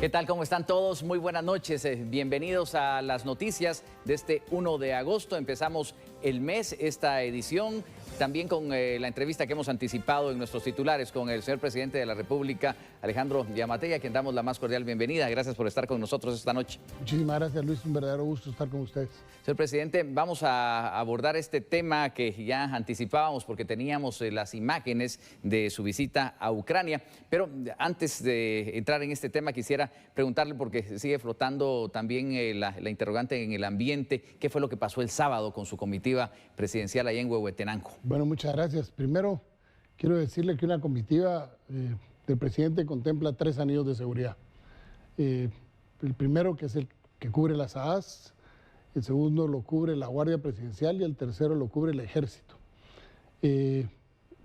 ¿Qué tal? ¿Cómo están todos? Muy buenas noches. Bienvenidos a las noticias de este 1 de agosto. Empezamos el mes, esta edición, también con la entrevista que hemos anticipado en nuestros titulares con el señor presidente de la República, Alejandro Giammattei, a quien damos la más cordial bienvenida. Gracias por estar con nosotros esta noche. Muchísimas gracias, Luis. Un verdadero gusto estar con ustedes. Señor presidente, vamos a abordar este tema que ya anticipábamos porque teníamos las imágenes de su visita a Ucrania. Pero antes de entrar en este tema, quisiera preguntarle, porque sigue flotando también la interrogante en el ambiente, ¿qué fue lo que pasó el sábado con su comitiva presidencial allá en Huehuetenango? Bueno, muchas gracias. Primero, quiero decirle que una comitiva del presidente contempla 3 anillos de seguridad. El primero, que es el que cubre las AAS, el segundo lo cubre la Guardia Presidencial y el tercero lo cubre el Ejército.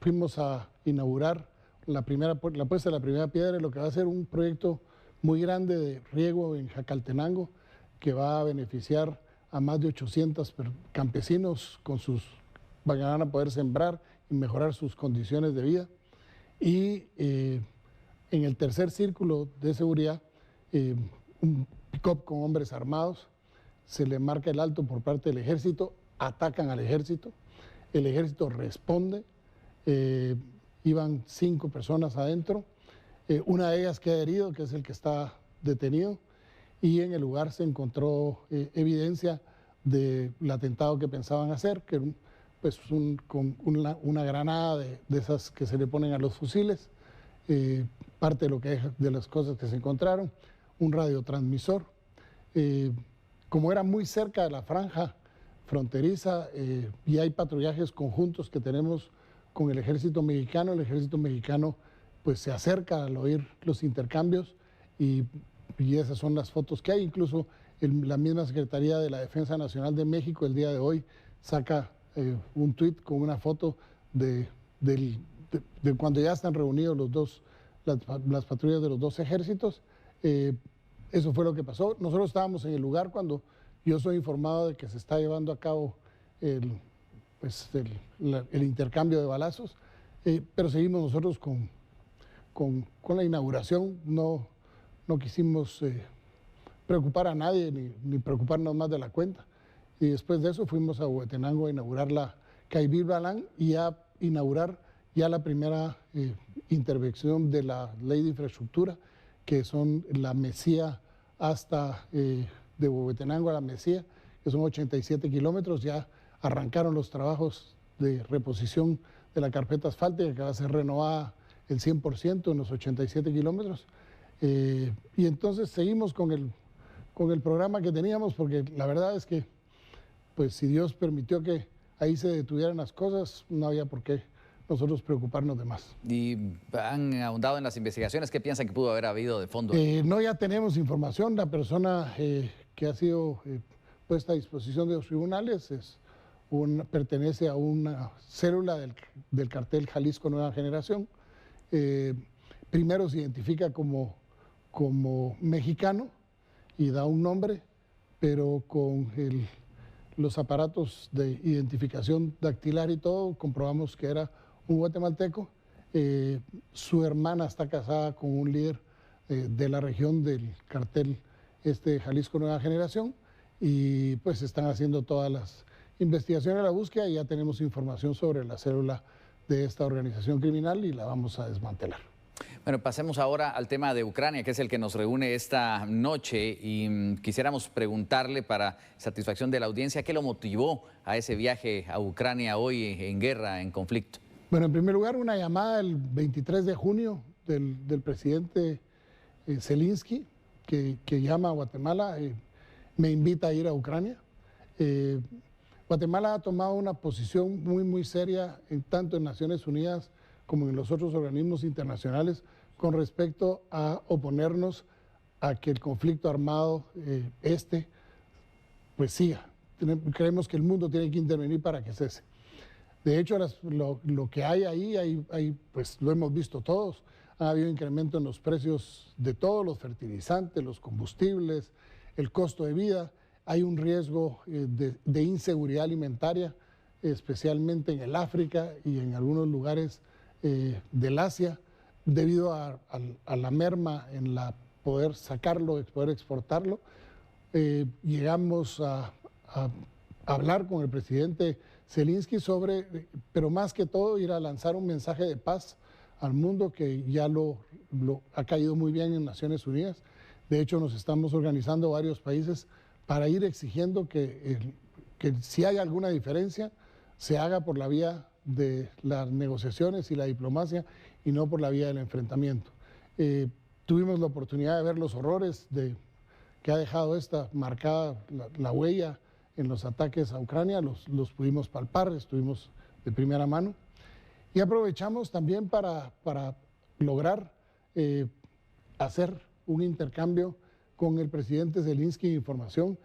Fuimos a inaugurar la puesta de la primera piedra, lo que va a ser un proyecto muy grande de riego en Jacaltenango, que va a beneficiar a más de 800 campesinos van a poder sembrar y mejorar sus condiciones de vida. Y en el tercer círculo de seguridad, un pick-up con hombres armados, se le marca el alto por parte del Ejército, atacan al Ejército, el Ejército responde, iban 5 personas adentro, una de ellas queda herido, que es el que está detenido, y en el lugar se encontró evidencia del atentado que pensaban hacer, que era con una granada de esas que se le ponen a los fusiles, parte de las cosas que se encontraron, un radiotransmisor. Como era muy cerca de la franja fronteriza y hay patrullajes conjuntos que tenemos con el ejército mexicano pues se acerca al oír los intercambios y esas son las fotos que hay. Incluso la misma Secretaría de la Defensa Nacional de México el día de hoy saca un tuit con una foto de cuando ya están reunidos las patrullas de los 2 ejércitos. Eso fue lo que pasó. Nosotros estábamos en el lugar cuando yo soy informado de que se está llevando a cabo el intercambio de balazos, pero seguimos nosotros con la inauguración. No quisimos preocupar a nadie ni preocuparnos más de la cuenta. Y después de eso fuimos a Huehuetenango a inaugurar la Caibil Balán y a inaugurar ya la primera intervención de la ley de infraestructura, que son la Mesía hasta de Huehuetenango a la Mesía, que son 87 kilómetros. Ya arrancaron los trabajos de reposición de la carpeta asfáltica, que va a ser renovada el 100% en los 87 kilómetros. Y entonces seguimos con el programa que teníamos, porque la verdad es que, pues si Dios permitió que ahí se detuvieran las cosas, no había por qué nosotros preocuparnos de más. ¿Y han ahondado en las investigaciones? ¿Qué piensan que pudo haber habido de fondo? No, ya tenemos información. La persona que ha sido puesta a disposición de los tribunales pertenece a una célula del cartel Jalisco Nueva Generación. Primero se identifica como mexicano y da un nombre, pero con los aparatos de identificación dactilar y todo, comprobamos que era un guatemalteco. Su hermana está casada con un líder de la región del cartel Jalisco Nueva Generación, y pues están haciendo todas las investigaciones, la búsqueda, y ya tenemos información sobre la célula de esta organización criminal y la vamos a desmantelar. Bueno, pasemos ahora al tema de Ucrania, que es el que nos reúne esta noche, y quisiéramos preguntarle, para satisfacción de la audiencia, ¿qué lo motivó a ese viaje a Ucrania hoy en guerra, en conflicto? Bueno, en primer lugar, una llamada el 23 de junio del presidente Zelensky, que llama a Guatemala, me invita a ir a Ucrania. Guatemala ha tomado una posición muy seria, tanto en Naciones Unidas como en los otros organismos internacionales, con respecto a oponernos a que el conflicto armado pues siga. Creemos que el mundo tiene que intervenir para que cese. De hecho, lo que hay ahí, pues lo hemos visto todos. Ha habido incremento en los precios de todos los fertilizantes, los combustibles, el costo de vida. Hay un riesgo de inseguridad alimentaria, especialmente en el África y en algunos lugares del Asia, debido a la merma en la poder sacarlo, poder exportarlo. Llegamos a hablar con el presidente Zelensky sobre, pero más que todo, ir a lanzar un mensaje de paz al mundo que ya lo ha caído muy bien en Naciones Unidas. De hecho, nos estamos organizando varios países para ir exigiendo que si hay alguna diferencia, se haga por la vía de las negociaciones y la diplomacia y no por la vía del enfrentamiento. Tuvimos la oportunidad de ver los horrores que ha dejado esta marcada la huella en los ataques a Ucrania, los pudimos palpar, estuvimos de primera mano. Y aprovechamos también para lograr hacer un intercambio con el presidente Zelensky de información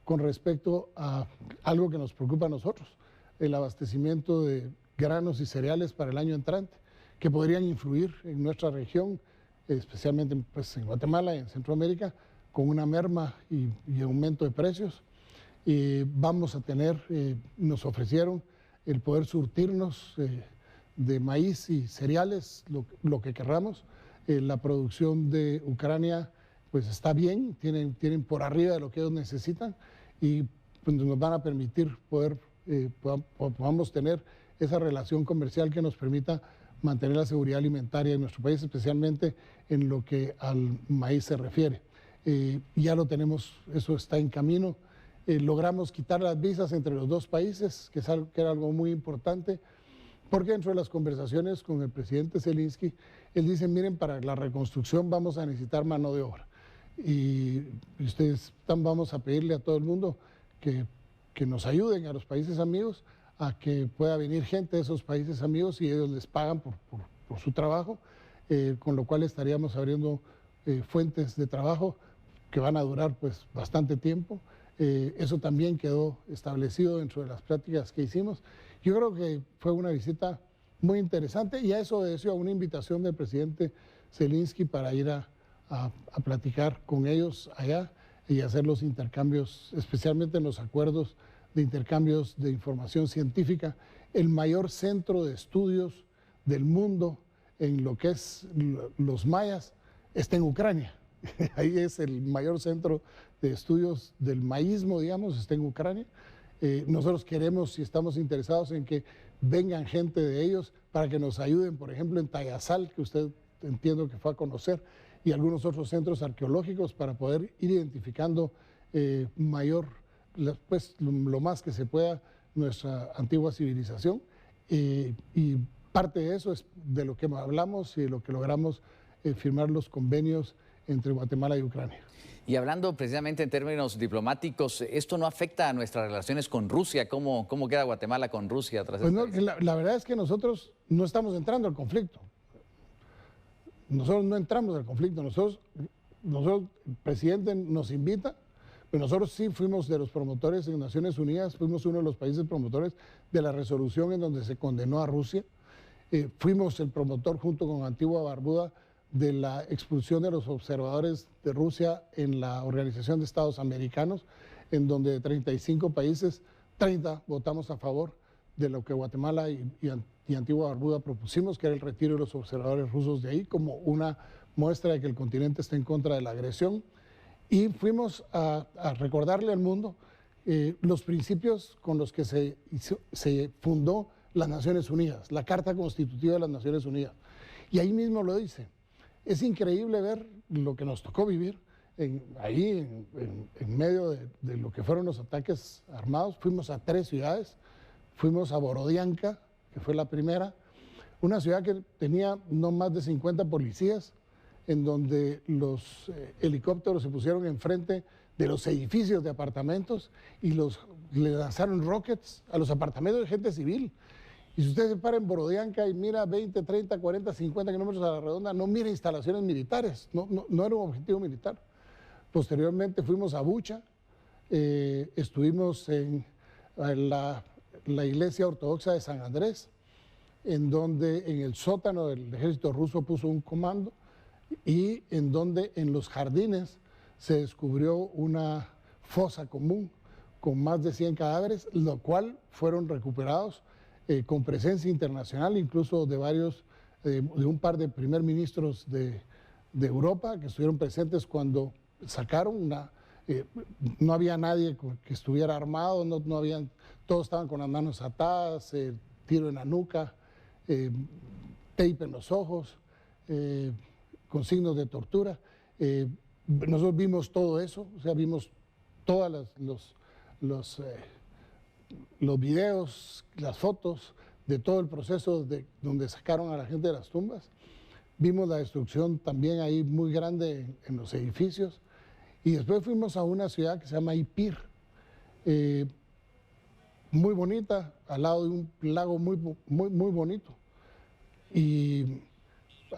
con respecto a algo que nos preocupa a nosotros, el abastecimiento de granos y cereales para el año entrante, que podrían influir en nuestra región, especialmente pues, en Guatemala y en Centroamérica, con una merma y aumento de precios. Vamos a tener, nos ofrecieron el poder surtirnos de maíz y cereales, lo que querramos. La producción de Ucrania pues está bien, tienen por arriba de lo que ellos necesitan y pues, nos van a permitir podamos tener esa relación comercial que nos permita mantener la seguridad alimentaria en nuestro país, especialmente en lo que al maíz se refiere. Ya lo tenemos, eso está en camino. Logramos quitar las visas entre los dos países, que era algo muy importante, porque dentro de las conversaciones con el presidente Zelensky, él dice, miren, para la reconstrucción vamos a necesitar mano de obra. Y vamos a pedirle a todo el mundo que nos ayuden a los países amigos a que pueda venir gente de esos países amigos y ellos les pagan por su trabajo, con lo cual estaríamos abriendo fuentes de trabajo que van a durar pues bastante tiempo. Eso también quedó establecido dentro de las pláticas que hicimos. Yo creo que fue una visita muy interesante y a eso obedeció a una invitación del presidente Zelensky para ir a platicar con ellos allá y hacer los intercambios, especialmente en los acuerdos de intercambios de información científica. El mayor centro de estudios del mundo en lo que es los mayas está en Ucrania. Ahí es el mayor centro de estudios del maísmo, digamos, está en Ucrania. Nosotros queremos y estamos interesados en que vengan gente de ellos para que nos ayuden, por ejemplo, en Tayasal, que usted entiendo que fue a conocer, y algunos otros centros arqueológicos para poder ir identificando pues, lo más que se pueda nuestra antigua civilización. Y parte de eso es de lo que hablamos y de lo que logramos firmar los convenios entre Guatemala y Ucrania. Y hablando precisamente en términos diplomáticos, ¿esto no afecta a nuestras relaciones con Rusia? ¿Cómo queda Guatemala con Rusia tras pues esto? La verdad es que nosotros no estamos entrando al conflicto. Nosotros no entramos al conflicto. Nosotros, el presidente nos invita, pero nosotros sí fuimos de los promotores en Naciones Unidas, fuimos uno de los países promotores de la resolución en donde se condenó a Rusia. Fuimos el promotor junto con Antigua Barbuda de la expulsión de los observadores de Rusia en la Organización de Estados Americanos, en donde de 35 países, 30 votamos a favor de lo que Guatemala y Antigua Barbuda propusimos, que era el retiro de los observadores rusos de ahí, como una muestra de que el continente está en contra de la agresión. Y fuimos a recordarle al mundo los principios con los que se fundó las Naciones Unidas, la Carta Constitutiva de las Naciones Unidas. Y ahí mismo lo dice. Es increíble ver lo que nos tocó vivir ahí en medio de lo que fueron los ataques armados. Fuimos a 3 ciudades, fuimos a Borodianka, que fue la primera, una ciudad que tenía no más de 50 policías, en donde los helicópteros se pusieron enfrente de los edificios de apartamentos y le lanzaron rockets a los apartamentos de gente civil. Y si usted se para en Borodianka y mira 20, 30, 40, 50 kilómetros a la redonda, no mira instalaciones militares, no era un objetivo militar. Posteriormente fuimos a Bucha, estuvimos en la iglesia ortodoxa de San Andrés, en donde en el sótano del ejército ruso puso un comando y en donde en los jardines se descubrió una fosa común con más de 100 cadáveres, lo cual fueron recuperados con presencia internacional, incluso de un par de primer ministros de de Europa que estuvieron presentes cuando sacaron no había nadie que estuviera armado, todos estaban con las manos atadas, tiro en la nuca, tape en los ojos, con signos de tortura. Nosotros vimos todo eso, o sea, vimos todos los videos, las fotos de todo el proceso donde sacaron a la gente de las tumbas. Vimos la destrucción también ahí muy grande en los edificios. Y después fuimos a una ciudad que se llama Ipir, muy bonita, al lado de un lago muy bonito. Y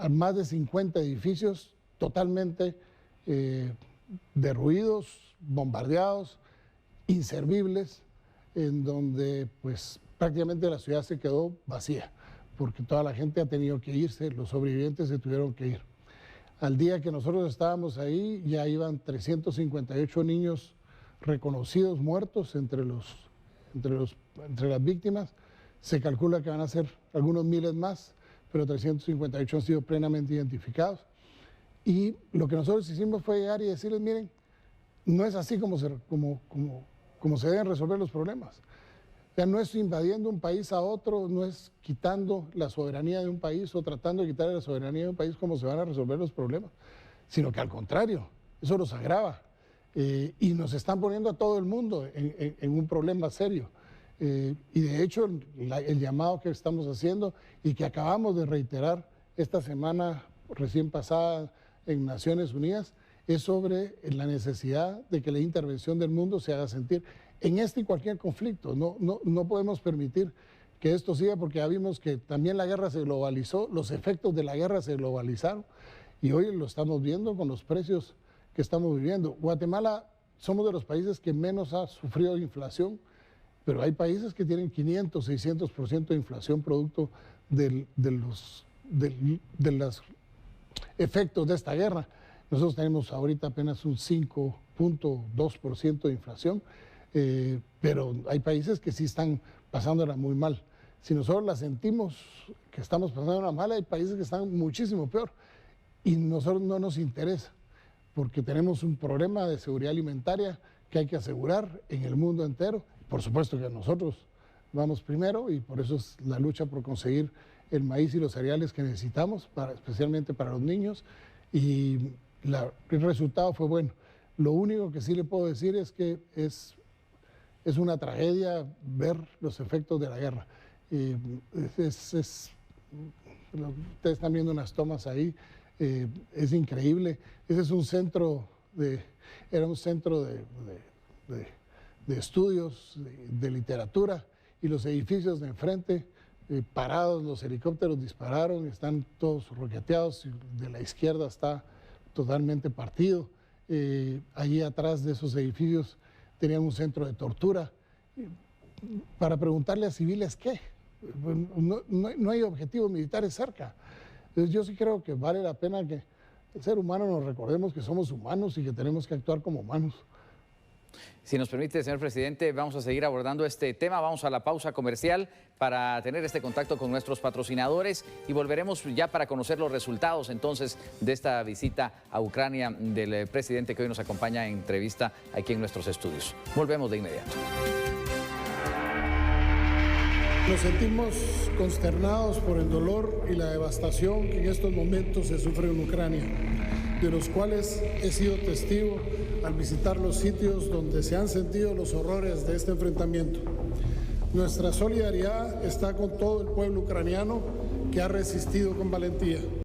más de 50 edificios totalmente derruidos, bombardeados, inservibles, en donde pues prácticamente la ciudad se quedó vacía, porque toda la gente ha tenido que irse, los sobrevivientes se tuvieron que ir. Al día que nosotros estábamos ahí, ya iban 358 niños reconocidos muertos entre las víctimas. Se calcula que van a ser algunos miles más, pero 358 han sido plenamente identificados. Y lo que nosotros hicimos fue llegar y decirles, miren, no es así como se deben resolver los problemas. O sea, no es invadiendo un país a otro, no es quitando la soberanía de un país o tratando de quitarle la soberanía de un país como se van a resolver los problemas, sino que al contrario, eso los agrava y nos están poniendo a todo el mundo en un problema serio. Y de hecho, el llamado que estamos haciendo y que acabamos de reiterar esta semana recién pasada en Naciones Unidas es sobre la necesidad de que la intervención del mundo se haga sentir en este y cualquier conflicto. No podemos permitir que esto siga, porque ya vimos que también la guerra se globalizó, los efectos de la guerra se globalizaron y hoy lo estamos viendo con los precios que estamos viviendo. Guatemala somos de los países que menos ha sufrido inflación, pero hay países que tienen 500, 600% de inflación producto de los efectos de esta guerra. Nosotros tenemos ahorita apenas un 5.2% de inflación, pero hay países que sí están pasándola muy mal. Si nosotros la sentimos que estamos pasándola mal, hay países que están muchísimo peor y nosotros no nos interesa, porque tenemos un problema de seguridad alimentaria que hay que asegurar en el mundo entero. Por supuesto que nosotros vamos primero y por eso es la lucha por conseguir el maíz y los cereales que necesitamos, especialmente para los niños, y el resultado fue bueno. Lo único que sí le puedo decir es que es una tragedia ver los efectos de la guerra. Ustedes están viendo unas tomas ahí, es increíble. Ese es un centro era un centro de estudios, de literatura, y los edificios de enfrente parados, los helicópteros dispararon, están todos roqueteados, de la izquierda está totalmente partido. Allí atrás de esos edificios tenían un centro de tortura. Para preguntarle a civiles qué, no hay objetivos militares cerca. Entonces yo sí creo que vale la pena que el ser humano nos recordemos que somos humanos y que tenemos que actuar como humanos. Si nos permite, señor presidente, vamos a seguir abordando este tema. Vamos a la pausa comercial para tener este contacto con nuestros patrocinadores y volveremos ya para conocer los resultados entonces de esta visita a Ucrania del presidente que hoy nos acompaña en entrevista aquí en nuestros estudios. Volvemos de inmediato. Nos sentimos consternados por el dolor y la devastación que en estos momentos se sufre en Ucrania, de los cuales he sido testigo al visitar los sitios donde se han sentido los horrores de este enfrentamiento. Nuestra solidaridad está con todo el pueblo ucraniano que ha resistido con valentía.